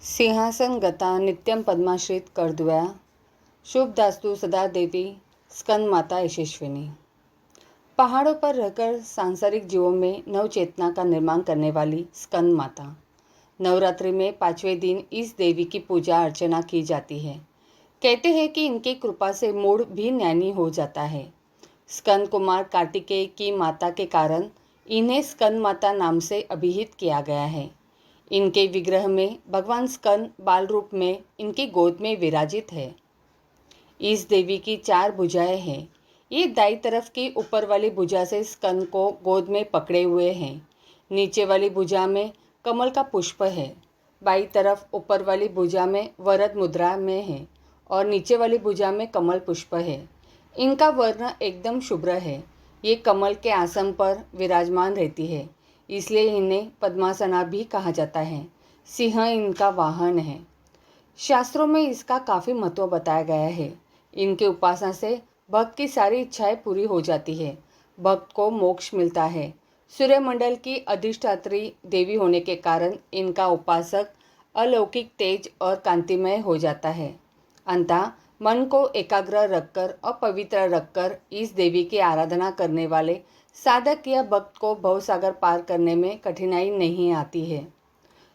सिंहासन गता नित्यं पद्माश्रित कर्दव्या शुभदास्तु सदा देवी स्कंद माता यशस्विनी। पहाड़ों पर रहकर सांसारिक जीवों में नव चेतना का निर्माण करने वाली स्कंद माता। नवरात्रि में 5वें दिन इस देवी की पूजा अर्चना की जाती है। कहते हैं कि इनकी कृपा से मूड भी ज्ञानी हो जाता है। स्कंद कुमार कार्तिकेय की माता के कारण इन्हें स्कंद माता नाम से अभिहित किया गया है। इनके विग्रह में भगवान स्कंद बाल रूप में इनकी गोद में विराजित है। इस देवी की 4 भुजाएं हैं। ये दाईं तरफ की ऊपर वाली भुजा से स्कंद को गोद में पकड़े हुए हैं। नीचे वाली भुजा में कमल का पुष्प है। बाईं तरफ ऊपर वाली भुजा में वरद मुद्रा में है और नीचे वाली भुजा में कमल पुष्प है। इनका वर्ण एकदम शुभ्र है। ये कमल के आसन पर विराजमान रहती है, इसलिए इन्हें पद्मासना भी कहा जाता है। सिंह इनका वाहन है। शास्त्रों में इसका काफ़ी महत्व बताया गया है। इनके उपासना से भक्त की सारी इच्छाएं पूरी हो जाती है। भक्त को मोक्ष मिलता है। सूर्यमंडल की अधिष्ठात्री देवी होने के कारण इनका उपासक अलौकिक तेज और कांतिमय हो जाता है। अंततः मन को एकाग्र रखकर और पवित्र रखकर इस देवी की आराधना करने वाले साधक या भक्त को भवसागर पार करने में कठिनाई नहीं आती है।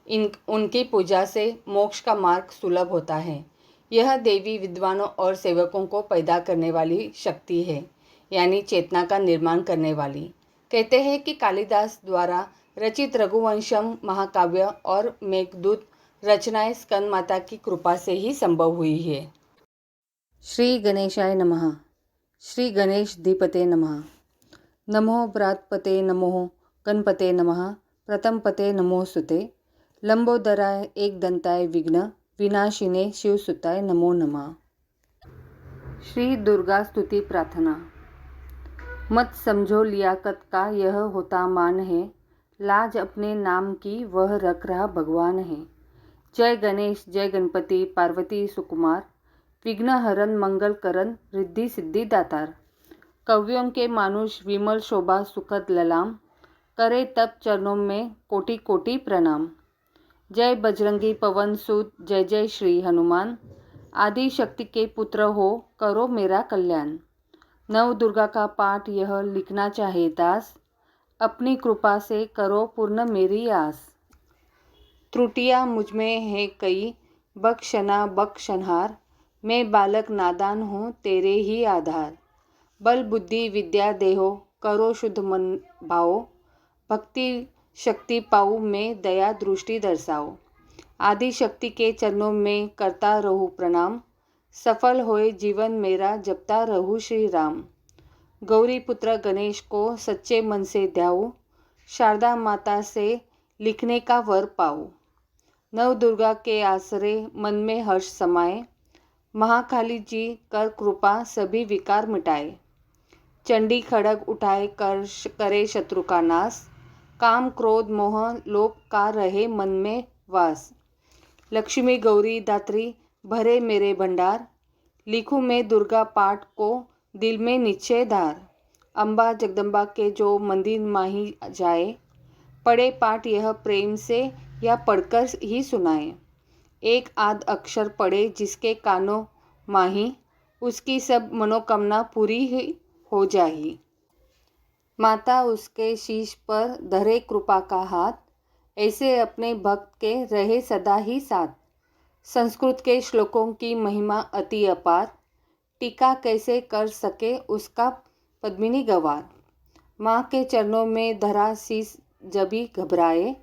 उनकी पूजा से मोक्ष का मार्ग सुलभ होता है। यह देवी विद्वानों और सेवकों को पैदा करने वाली शक्ति है, यानी चेतना का निर्माण करने वाली। कहते हैं कि कालिदास द्वारा रचित रघुवंशम महाकाव्य और मेघदूत रचनाएं स्कंद माता की कृपा से ही संभव हुई है। श्री गणेशाय नमः। श्री गणेश धीपते नमः। नमो ब्रातपते नमो गणपते नमः। प्रथम पते नमो सुते लंबोदराय एक दंताय विघ्न विनाशिने शिवसुताय नमो नमः। श्री दुर्गा स्तुति प्रार्थना। मत समझो लियाकत का यह होता मान है, लाज अपने नाम की वह रख रहा भगवान है। जय गणेश जय गणपति पार्वती सुकुमार, विघ्न हरण मंगल करण रिद्धि सिद्धि दातार। कवियों के मानुष विमल शोभा सुखद ललाम, करे तप चरणों में कोटि कोटि प्रणाम। जय बजरंगी पवन सूत जय जय श्री हनुमान, आदि शक्ति के पुत्र हो करो मेरा कल्याण। नव दुर्गा का पाठ यह लिखना चाहे दास, अपनी कृपा से करो पूर्ण मेरी आस। त्रुटियां मुझमें है कई बख्शना बख्शनहार, मैं बालक नादान हूँ तेरे ही आधार। बल बुद्धि विद्या देहो करो शुद्ध मन भाओ, भक्ति शक्ति पाऊँ मैं दया दृष्टि दर्शाओ। आदि शक्ति के चरणों में करता रहूँ प्रणाम, सफल होए जीवन मेरा जपता रहूँ श्री राम। गौरी पुत्र गणेश को सच्चे मन से ध्याऊँ, शारदा माता से लिखने का वर पाऊँ। नव दुर्गा के आसरे मन में हर्ष समाए, महाकाली जी कर कृपा सभी विकार मिटाए। चंडी खड़ग उठाए कर करे शत्रु का नाश, काम क्रोध मोह लोभ का रहे मन में वास। लक्ष्मी गौरी दात्री भरे मेरे भंडार, लिखूं मैं दुर्गा पाठ को दिल में निश्चय धार। अम्बा जगदम्बा के जो मंदिर माही जाए, पढ़े पाठ यह प्रेम से या पढ़कर ही सुनाए। एक आध अक्षर पढ़े जिसके कानों माही, उसकी सब मनोकामना पूरी ही हो जाही। माता उसके शीश पर धरे कृपा का हाथ, ऐसे अपने भक्त के रहे सदा ही साथ। संस्कृत के श्लोकों की महिमा अति अपार, टीका कैसे कर सके उसका पद्मिनी गवार। माँ के चरणों में धरा शीस जभी घबराए,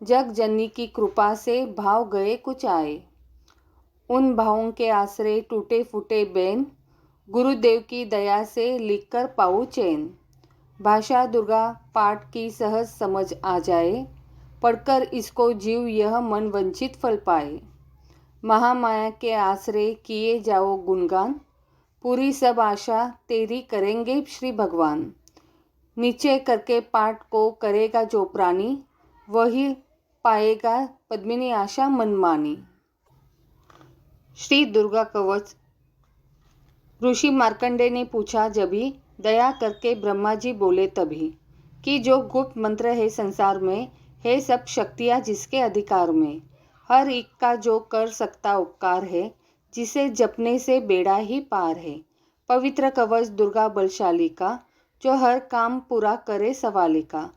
जग जननी की कृपा से भाव गए कुछ आए। उन भावों के आश्रय टूटे फूटे बैन, गुरुदेव की दया से लिखकर पाऊँ चैन। भाषा दुर्गा पाठ की सहज समझ आ जाए, पढ़कर इसको जीव यह मन वंचित फल पाए। महामाया के आश्रय किए जाओ गुणगान, पूरी सब आशा तेरी करेंगे श्री भगवान। नीचे करके पाठ को करेगा जो प्राणी, वही पाएगा पद्मिनी आशा मनमानी। श्री दुर्गा कवच। ऋषि मार्कंडेय ने पूछा जभी, दया करके ब्रह्मा जी बोले तभी, कि जो गुप्त मंत्र है संसार में, है सब शक्तियाँ जिसके अधिकार में। हर एक का जो कर सकता उपकार है, जिसे जपने से बेड़ा ही पार है। पवित्र कवच दुर्गा बलशाली का, जो हर काम पूरा करे सवाली का।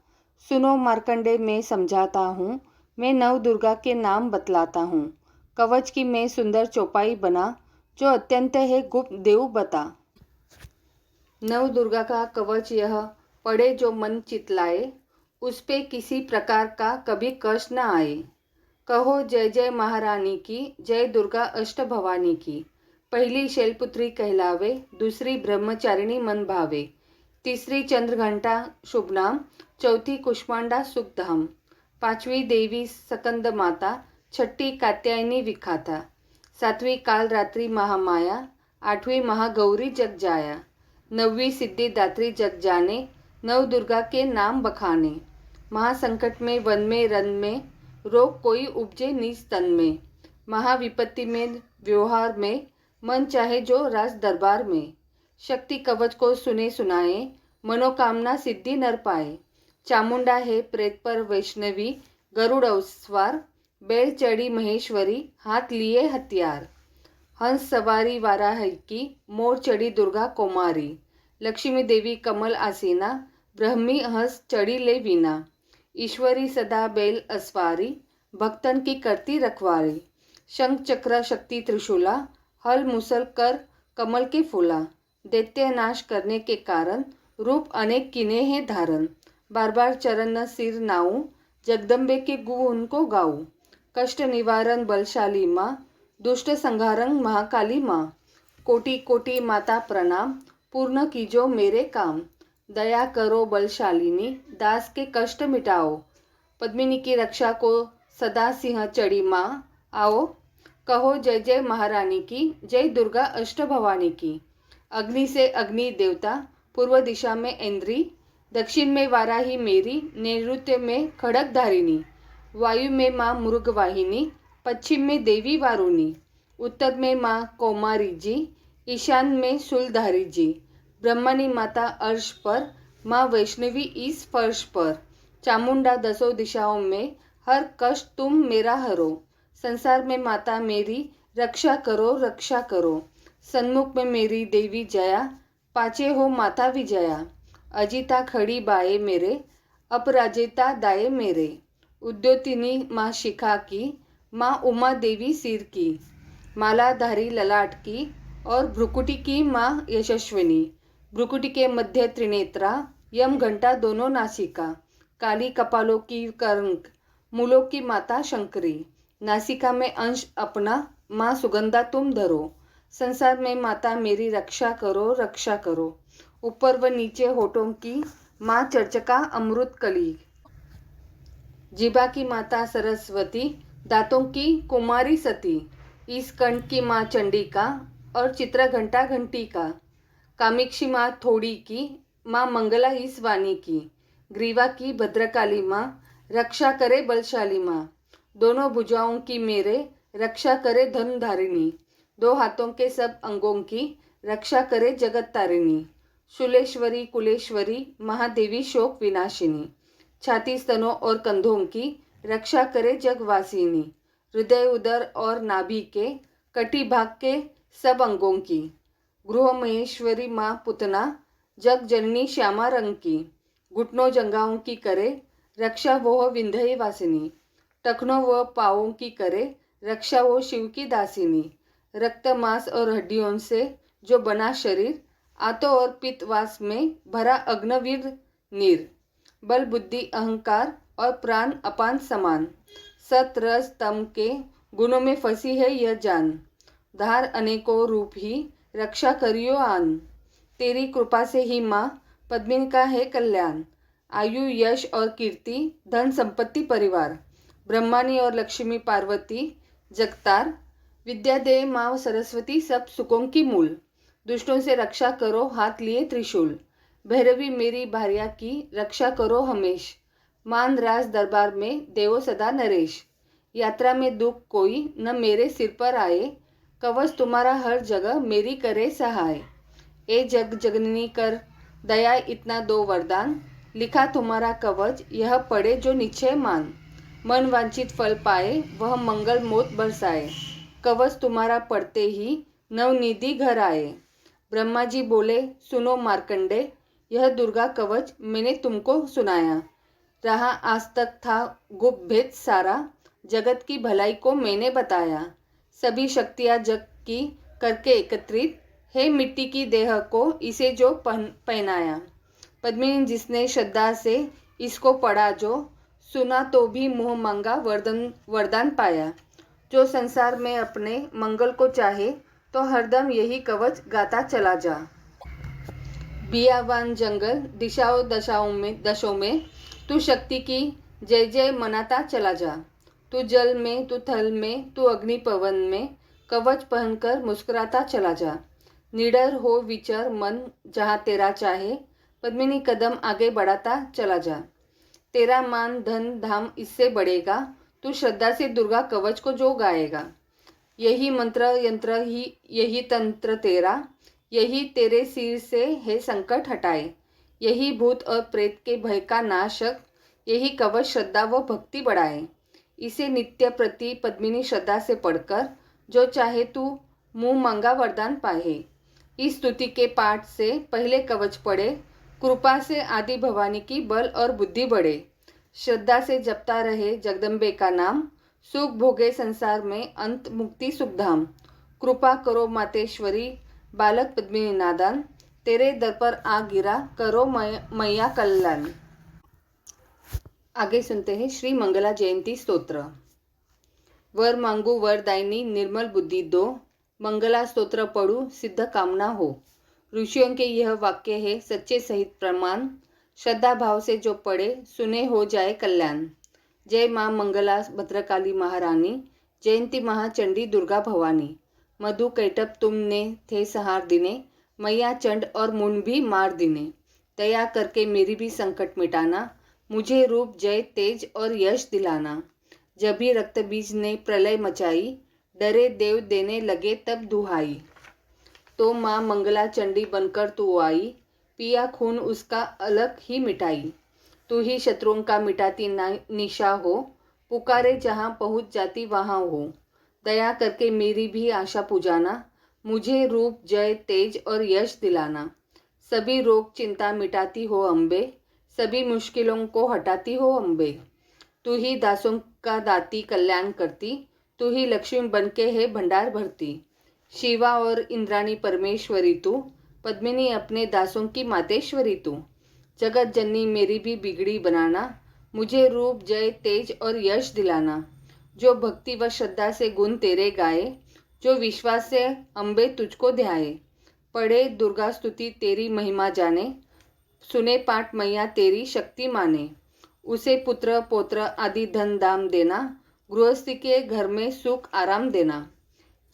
सुनो मार्कंडे, मैं समझाता हूँ, मैं नव दुर्गा के नाम बतलाता हूँ। कवच की मैं सुंदर चौपाई बना, जो अत्यंत है गुप्त देव बता। नव दुर्गा का कवच यह, पढ़े जो मन चितलाए, उस पे किसी प्रकार का कभी कष्ट न आए। कहो जय जय महारानी की, जय दुर्गा अष्ट भवानी की। पहली शैलपुत्री कहलावे, दूसरी ब्रह्मचारिणी मन भावे, तीसरी चंद्रघंटा शुभ नाम, चौथी कुष्मांडा सुखधाम, पांचवी देवी सकंद माता, छठी कात्यायनी विखाता, सातवीं काल रात्रि महामाया, आठवीं महागौरी जग जाया, नौवीं सिद्धिदात्री जग जाने, नव दुर्गा के नाम बखाने। महासंकट में वन में रन में, रोग कोई उपजे निज तन में, महाविपत्ति में व्यवहार में, मन चाहे जो राज दरबार में। शक्ति कवच को सुने सुनाए, मनोकामना सिद्धि नर पाए। चामुंडा है प्रेत पर वैष्णवी, गरुड़ सवार, बैल चढ़ी महेश्वरी, हाथ लिए हथियार। हंस सवारी वाराही की, मोर चढ़ी दुर्गा कुमारी, लक्ष्मी देवी कमल आसीना, ब्रह्मी हंस चढ़ी ले वीना। ईश्वरी सदा बैल अस्वारी, भक्तन की करती रखवारी। शंख चक्र शक्ति त्रिशूला, हल मुसल कर कमल के फूला। दैत्य नाश करने के कारण, रूप अनेक किने हैं धारण। बार बार चरण न सिर नाऊं, जगदम्बे के गुण को गाऊं। कष्ट निवारण बलशाली माँ, दुष्ट संहारण महाकाली माँ। कोटि कोटि माता प्रणाम, पूर्ण कीजो मेरे काम। दया करो बलशालिनी, दास के कष्ट मिटाओ। पद्मिनी की रक्षा को सदा सिंह चढ़ी माँ आओ। कहो जय जय महारानी की, जय दुर्गा अष्ट भवानी की। अग्नि से अग्नि देवता, पूर्व दिशा में इंद्री, दक्षिण में वाराही मेरी, नैऋत्य में खड़ग धारिणी। वायु में माँ मृगवाहिनी, पश्चिम में देवी वारुणी, उत्तर में माँ कौमारी जी, ईशान में शूलधारी जी। ब्रह्मणी माता अर्श पर, माँ वैष्णवी इस फर्श पर। चामुंडा दसों दिशाओं में, हर कष्ट तुम मेरा हरो। संसार में माता मेरी, रक्षा करो रक्षा करो। सन्मुख में मेरी देवी जया, पाचे हो माता विजया। अजिता खड़ी बाए मेरे, अपराजिता दाए मेरे। उद्योतिनी माँ शिखा की, माँ उमा देवी सिर की। मालाधारी ललाट की, और भ्रुकुटी की माँ यशस्विनी। भ्रुकुटी के मध्य त्रिनेत्रा, यम घंटा दोनों नासिका। काली कपालों की कंक, मूलों की माता शंकरी। नासिका में अंश अपना, माँ सुगंधा तुम धरो। संसार में माता मेरी रक्षा करो रक्षा करो। ऊपर व नीचे होठों की माँ चर्चका अमृत कली। जिभा की माता सरस्वती, दांतों की कुमारी सती। इस कंठ की माँ चंडिका, और चित्र घंटा घंटी का। कामिक्षी माँ थोड़ी की, माँ मंगला इस वाणी की। ग्रीवा की भद्रकाली माँ, रक्षा करे बलशाली माँ। दोनों भुजाओं की मेरे, रक्षा करे धनधारिणी। दो हाथों के सब अंगों की, रक्षा करे जगत तारिणी। शूलेश्वरी कुलेश्वरी, महादेवी शोक विनाशिनी। छाती स्तनों और कंधों की, रक्षा करे जगवासिनी। हृदय उदर और नाभि के, कटी भाग के सब अंगों की। गृह महेश्वरी माँ पुतना, जग जननी श्यामा रंग की। घुटनों जंघाओं की करे, रक्षा वो विंध्य वासिनी। टखनों व पाँवों की करे, रक्षा वो शिव की दासिनी। रक्त मांस और हड्डियों से जो बना शरीर, आतो और पित्तवास में भरा अग्नवीर नीर। बल बुद्धि अहंकार और प्राण अपान समान। सत रस तम के गुणों में फंसी है यह जान। धार अनेकों रूप ही, रक्षा करियो आन। तेरी कृपा से ही माँ, पद्मिनी का है कल्याण। आयु यश और कीर्ति, धन संपत्ति परिवार। ब्रह्मानी और लक्ष्मी पार्वती जगतार। विद्या दे माँ सरस्वती, सब सुखों की मूल। दुष्टों से रक्षा करो हाथ लिए त्रिशूल। भैरवी मेरी भार्या की, रक्षा करो हमेश। मान राज दरबार में, देवो सदा नरेश। यात्रा में दुख कोई न मेरे सिर पर आए, कवच तुम्हारा हर जगह मेरी करे सहाय। ए जग जगननी कर दया इतना दो वरदान, लिखा तुम्हारा कवच यह पढ़े जो निश्चय मान। मन वांछित फल पाए, वह मंगल मोत बरसाए। कवच तुम्हारा पढ़ते ही नवनिधि घर आए। ब्रह्मा जी बोले, सुनो मार्कंडे, यह दुर्गा कवच मैंने तुमको सुनाया। रहा आज तक था गुप्त भेद सारा, जगत की भलाई को मैंने बताया। सभी शक्तियाँ जग की करके एकत्रित, है मिट्टी की देह को इसे जो पहनाया। पद्मिनी जिसने श्रद्धा से इसको पढ़ा जो, सुना तो भी मुँह मांगा वरदान पाया। जो संसार में अपने मंगल को चाहे, तो हरदम यही कवच गाता चला जा। बियावान जंगल दशों में तू शक्ति की जय जय मनाता चला जा। तू जल में, तू थल में, तू अग्नि पवन में, कवच पहनकर मुस्कुराता चला जा। निडर हो विचर मन जहाँ तेरा चाहे, पद्मिनी कदम आगे बढ़ाता चला जा। तेरा मान धन धाम इससे बढ़ेगा, तू श्रद्धा से दुर्गा कवच को जो गाएगा। यही मंत्र यंत्र ही यही तंत्र तेरा, यही तेरे सिर से है संकट हटाए। यही भूत और प्रेत के भय का नाशक, यही कवच श्रद्धा व भक्ति बढ़ाए। इसे नित्य प्रति पद्मिनी श्रद्धा से पढ़कर जो चाहे तू मुँह मांगा वरदान पाए। इस स्तुति के पाठ से पहले कवच पढ़े, कृपा से आदि भवानी की बल और बुद्धि बढ़े। श्रद्धा से जपता रहे जगदम्बे का नाम, सुख भोगे संसार में अंत मुक्ति सुखधाम। कृपा करो मातेश्वरी, बालक पद्मिनी नादान, तेरे दर पर आ गिरा, करो मैया कल्याण। आगे सुनते हैं श्री मंगला जयंती स्तोत्र। वर मांगू वरदायिनी निर्मल बुद्धि दो, मंगला स्तोत्र पढ़ू सिद्ध कामना हो। ऋषियों के यह वाक्य है सच्चे सहित प्रमाण, श्रद्धा भाव से जो पढ़े सुने हो जाए कल्याण। जय माँ मंगला भद्रकाली महारानी, जयंती महाचंडी दुर्गा भवानी। मधु कैटप तुमने थे सहार दिने, मैया चंड और मुंड भी मार दिने। दया करके मेरी भी संकट मिटाना, मुझे रूप जय तेज और यश दिलाना। जब भी रक्त बीज ने प्रलय मचाई, डरे देव देने लगे तब दुहाई। तो माँ मंगला चंडी बनकर तू आई, पिया खून उसका अलग ही मिटाई। तू ही शत्रुओं का मिटाती निशा हो, पुकारे जहाँ पहुँच जाती वहाँ हो। दया करके मेरी भी आशा पुजाना, मुझे रूप जय तेज और यश दिलाना। सभी रोग चिंता मिटाती हो अम्बे, सभी मुश्किलों को हटाती हो अम्बे। तू ही दासों का दाती कल्याण करती, तू ही लक्ष्मी बनके है भंडार भरती। शिवा और इंद्राणी परमेश्वरी तू, पद्मिनी अपने दासों की मातेश्वरी तू। जगत जननी मेरी भी बिगड़ी बनाना, मुझे रूप जय तेज और यश दिलाना। जो भक्ति व श्रद्धा से गुण तेरे गाए, जो विश्वास से अम्बे तुझको ध्याए। पढ़े दुर्गा स्तुति तेरी महिमा जाने, सुने पाठ मैया तेरी शक्ति माने। उसे पुत्र पौत्र आदि धन दाम देना, गृहस्थी के घर में सुख आराम देना।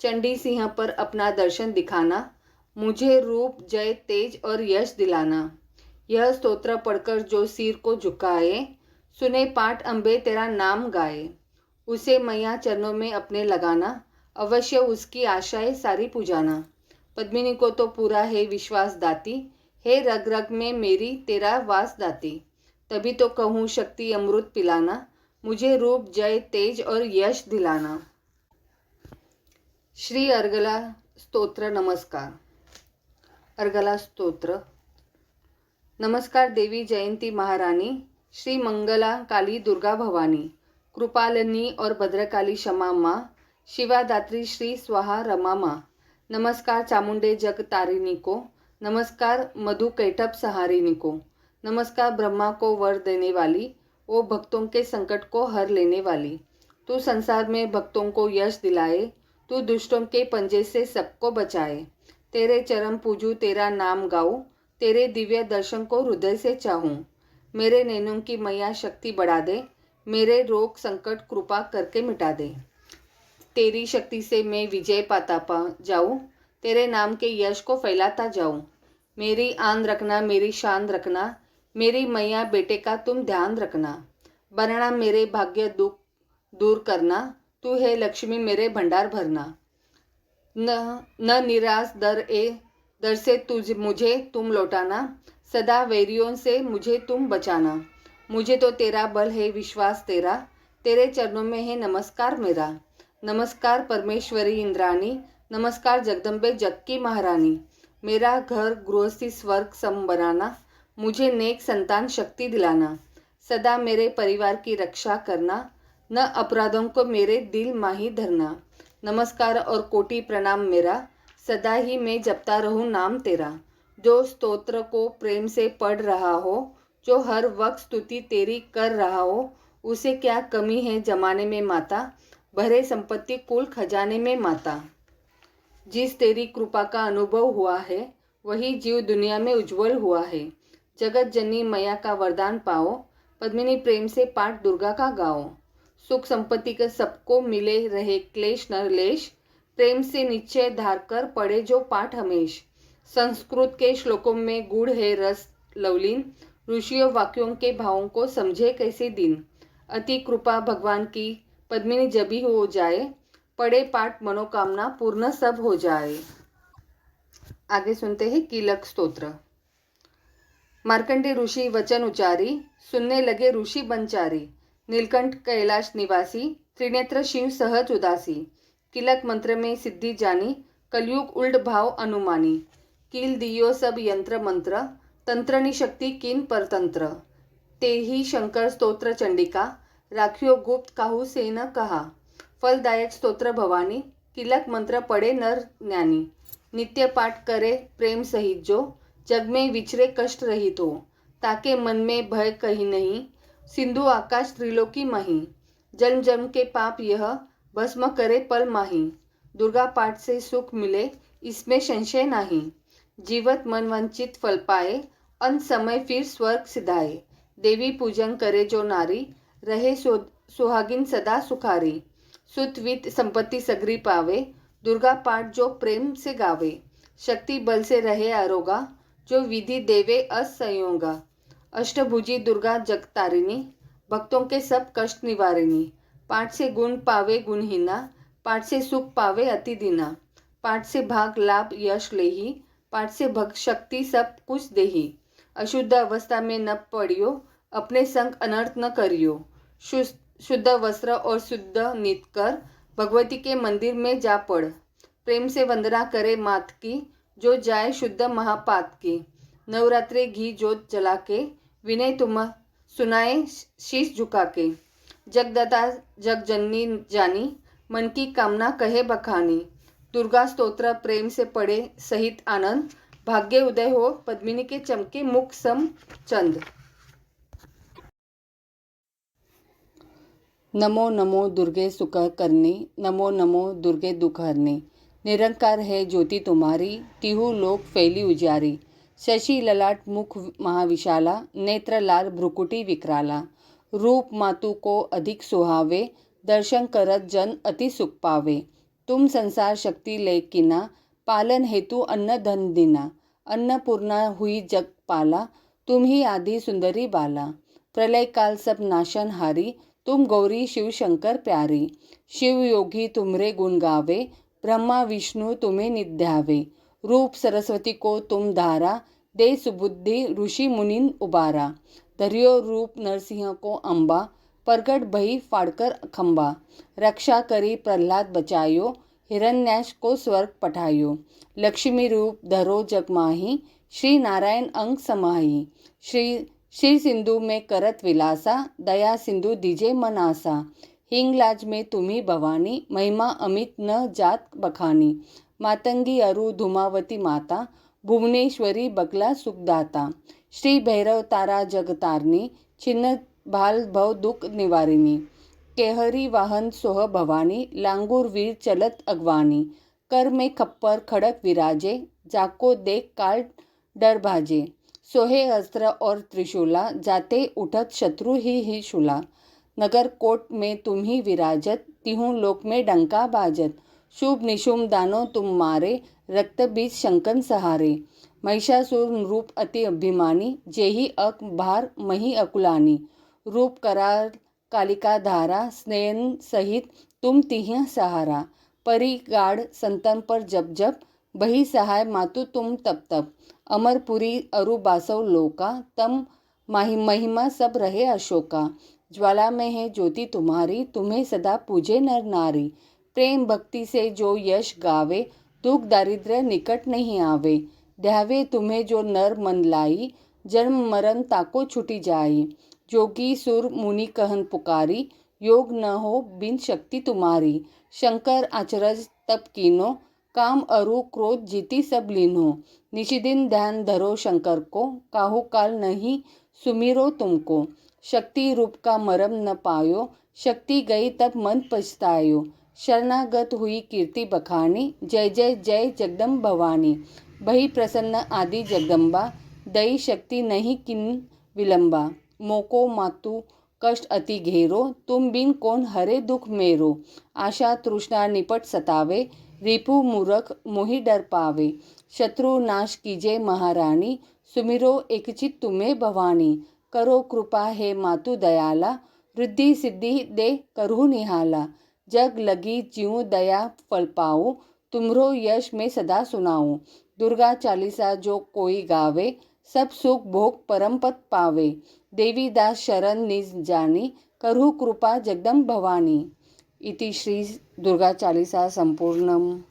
चंडी सिंह पर अपना दर्शन दिखाना, मुझे रूप जय तेज और यश दिलाना। यह स्तोत्र पढ़कर जो सिर को झुकाए, सुने पाठ अम्बे तेरा नाम गाए। उसे मैया चरणों में अपने लगाना, अवश्य उसकी आशाएं सारी पुजाना। पद्मिनी को तो पूरा है विश्वास दाती, हे रग रग में मेरी तेरा वास दाती। तभी तो कहूँ शक्ति अमृत पिलाना, मुझे रूप जय तेज और यश दिलाना। श्री अर्गला स्तोत्र नमस्कार। अर्गला स्तोत्र। नमस्कार देवी जयंती महारानी, श्री मंगला काली दुर्गा भवानी, कृपालिनी और भद्रकाली क्षमा माँ, शिवादात्री श्री स्वाहा रमा माँ। नमस्कार चामुंडे जग तारिणी को, नमस्कार मधु कैटप सहारिणी को। नमस्कार ब्रह्मा को वर देने वाली, ओ भक्तों के संकट को हर लेने वाली। तू संसार में भक्तों को यश दिलाए, तू दुष्टों के पंजे से सबको बचाए। तेरे चरण पूजू तेरा नाम गाऊं, तेरे दिव्य दर्शन को हृदय से चाहूं। मेरे नैनों की मैया शक्ति बढ़ा दे, मेरे रोग संकट कृपा करके मिटा दे। तेरी शक्ति से मैं विजय पाता जाऊं, तेरे नाम के यश को फैलाता जाऊं। मेरी आन रखना, मेरी शान रखना, मेरी मैया बेटे का तुम ध्यान रखना। बनना मेरे भाग्य दुख दूर करना, तू है लक्ष्मी मेरे भंडार भरना। न निराश दर से तुझ मुझे तुम लौटाना, सदा वैरियों से मुझे तुम बचाना। मुझे तो तेरा बल है विश्वास तेरा, तेरे चरणों में है नमस्कार मेरा। नमस्कार परमेश्वरी इंद्राणी, नमस्कार जगदम्बे जग की महारानी। मेरा घर गृहस्थी स्वर्ग सम बनाना, मुझे नेक संतान शक्ति दिलाना, सदा मेरे परिवार की रक्षा करना, न अपराधों को मेरे दिल माही धरना। नमस्कार और कोटि प्रणाम मेरा, सदा ही मैं जपता रहूं नाम तेरा। जो स्तोत्र को प्रेम से पढ़ रहा हो, जो हर वक्त स्तुति तेरी कर रहा हो, उसे क्या कमी है जमाने में माता, भरे संपत्ति कुल खजाने में माता। जिस तेरी कृपा का अनुभव हुआ है, वही जीव दुनिया में उज्जवल हुआ है। जगत जननी मैया का वरदान पाओ, पद्मिनी प्रेम से पाठ दुर्गा का गाओ। सुख संपत्ति के सबको मिले रहे क्लेश न लेश, प्रेम से निश्चय धार कर पढ़े जो पाठ हमेश। संस्कृत के श्लोकों में गुड़ है रस लवलीन, ऋषियों वाक्यों के भावों को समझे कैसे दिन। अति कृपा भगवान की पद्मिनी जबी हो जाए, पढ़े पाठ मनोकामना पूर्ण सब हो जाए। आगे सुनते हैं कीलक स्तोत्र। मार्कंडे ऋषि वचन उचारी, सुनने लगे ऋषि बनचारी। नीलकंठ कैलाश निवासी, त्रिनेत्र शिव सहज उदासी। किलक मंत्र में सिद्धि जानी, कलयुग उल्ट भाव अनुमानी। कील दियो सब यंत्र मंत्र, तंत्रनी शक्ति किन परतंत्र। ते ही शंकर स्तोत्र चंडिका, राखियो गुप्त काहू से न कहा। फलदायक स्तोत्र भवानी, किलक मंत्र पढ़े नर ज्ञानी। नित्य पाठ करे प्रेम सहित जो, जग में विचरे कष्ट रहित हो। ताके मन में भय कहीं नहीं, सिंधु आकाश त्रिलोकी मही। जन्म जन्म के पाप यह, भस्म करे पल माही। दुर्गा पाठ से सुख मिले, इसमें संशय नहीं। जीवत मन वंचित फल पाए, अंत समय फिर स्वर्ग सिधाए। देवी पूजन करे जो नारी, रहे सुहागिन सदा सुखारी। सुत वित्त संपत्ति सगरी पावे, दुर्गा पाठ जो प्रेम से गावे। शक्ति बल से रहे आरोगा, जो विधि देवे असंयोगा। अष्टभुजी दुर्गा जगतारिणी, भक्तों के सब कष्ट निवारिणी। पाठ से गुण पावे गुणहीना, पाठ से सुख पावे अति दीना। पाठ से भाग लाभ यश लेही, पाठ से भक्त शक्ति सब कुछ देही। अशुद्ध अवस्था में न पड़ियो, अपने संग अनर्थ न करियो। शुद्ध वस्त्र और शुद्ध नित कर, भगवती के मंदिर में जा पड़। प्रेम से वंदना करे मात की, जो जाए शुद्ध महापात की। नवरात्रि घी जोत जला के, विनय तुम सुनाए शीश झुका के। जगदता जग जननी जानी, मन की कामना कहे बखानी। दुर्गा स्तोत्र प्रेम से पढ़े सहित आनंद, भाग्य उदय हो पद्मिनी के चमके मुख सम चंद। नमो नमो दुर्गे सुख करनी, नमो नमो दुर्गे दुख हरनी। निरंकार है ज्योति तुम्हारी, तिहु लोक फैली उजियारी। शशि ललाट मुख महाविशाला, नेत्र लाल भ्रुकुटी विकराला। रूप मातु को अधिक सुहावे, दर्शन करत जन अति सुख पावे। तुम संसार शक्ति लेकिना, पालन हेतु अन्न धन दीना। अन्नपूर्णा हुई जग पाला, तुम ही आदि सुंदरी बाला। प्रलय काल सब नाशन हारी, तुम गौरी शिव शंकर प्यारी। शिव योगी तुमरे गुण गावे, ब्रह्मा विष्णु तुम्हें निध्यावे। रूप सरस्वती को तुम धारा, दे सुबुद्धि ऋषि मुनिन उबारा। धरियो रूप नरसिंह को अंबा, प्रगट भई फाड़कर खंबा। रक्षा करी प्रहलाद बचायो, हिरण्याक्ष को स्वर्ग पठायो। लक्ष्मी रूप धरो जग माही, श्री नारायण अंग समाही। श्री सिंधु में करत विलासा, दया सिंधु दीजे मनासा। हिंगलाज में तुम्ही भवानी, महिमा अमित न जात बखानी। मातंगी अरु धूमावती माता, भुवनेश्वरी बगला सुखदाता। श्री भैरव तारा जगतारनी, छिन्न भाल भव दुख निवारिणी। केहरी वाहन सोह भवानी, लांगूर वीर चलत अगवानी। कर में खप्पर खड़क विराजे, जाको देख काल डर भाजे। सोहे अस्त्र और त्रिशूला, जाते उठत शत्रु ही शूला। नगर कोट में तुम ही विराजत, तिहु लोक में डंका बाजत। शुभ निशुम दानो तुम मारे, रक्त बीज शंकन सहारे। महिषासुर रूप अति अभिमानी, जेहि अक भार मही अकुलानी। रूप कराल कालिका धारा, स्नेहन सहित तुम तिह सहारा। परी गाढ़ संतन पर जब जब, बही सहाय मातु तुम तब तब। अमरपुरी अरु बासव लोका, तम महिमा सब रहे अशोका। ज्वाला में है ज्योति तुम्हारी, तुम्हें सदा पूजे नर नारी। प्रेम भक्ति से जो यश गावे, दुख दारिद्र्य निकट नहीं आवे। ध्यावे तुम्हें जो नर मन लाई, जन्म मरण ताको छुटी जाई। जोगी सुर मुनि कहन पुकारी, योग न हो बिन शक्ति तुम्हारी। शंकर अचरज तप कीनो, काम अरु क्रोध जीती सब लीनो। निशिदिन ध्यान धरो शंकर को, काहू काल नहीं सुमिरो तुमको। शक्ति रूप का मरम न पायो, शक्ति गई तब मन पछतायो। शरणागत हुई कीर्ति बखानी, जय जय जय जगदम्ब भवानी। भई प्रसन्न आदि जगदम्बा, दई शक्ति नहीं किन विलंबा। मोको मातु कष्ट अति घेरो, तुम बिन कौन हरे दुख मेरो। आशा तृष्णा निपट सतावे, रिपु मूरख मोहि डर पावे। शत्रु नाश कीजे महारानी, सुमिरो एकचित तुम्हें भवानी। करो कृपा हे मातु दयाला, रिद्धि सिद्धि दे करहु निहाला। जग लगी ज्यों दया फल पाऊँ, तुमरो यश में सदा सुनाऊँ। दुर्गा चालीसा जो कोई गावे, सब सुख भोग परम पद पावे। देवी दास शरण निज जानी, करहु कृपा जगदम्ब भवानी। इति श्री दुर्गा चालीसा संपूर्णम।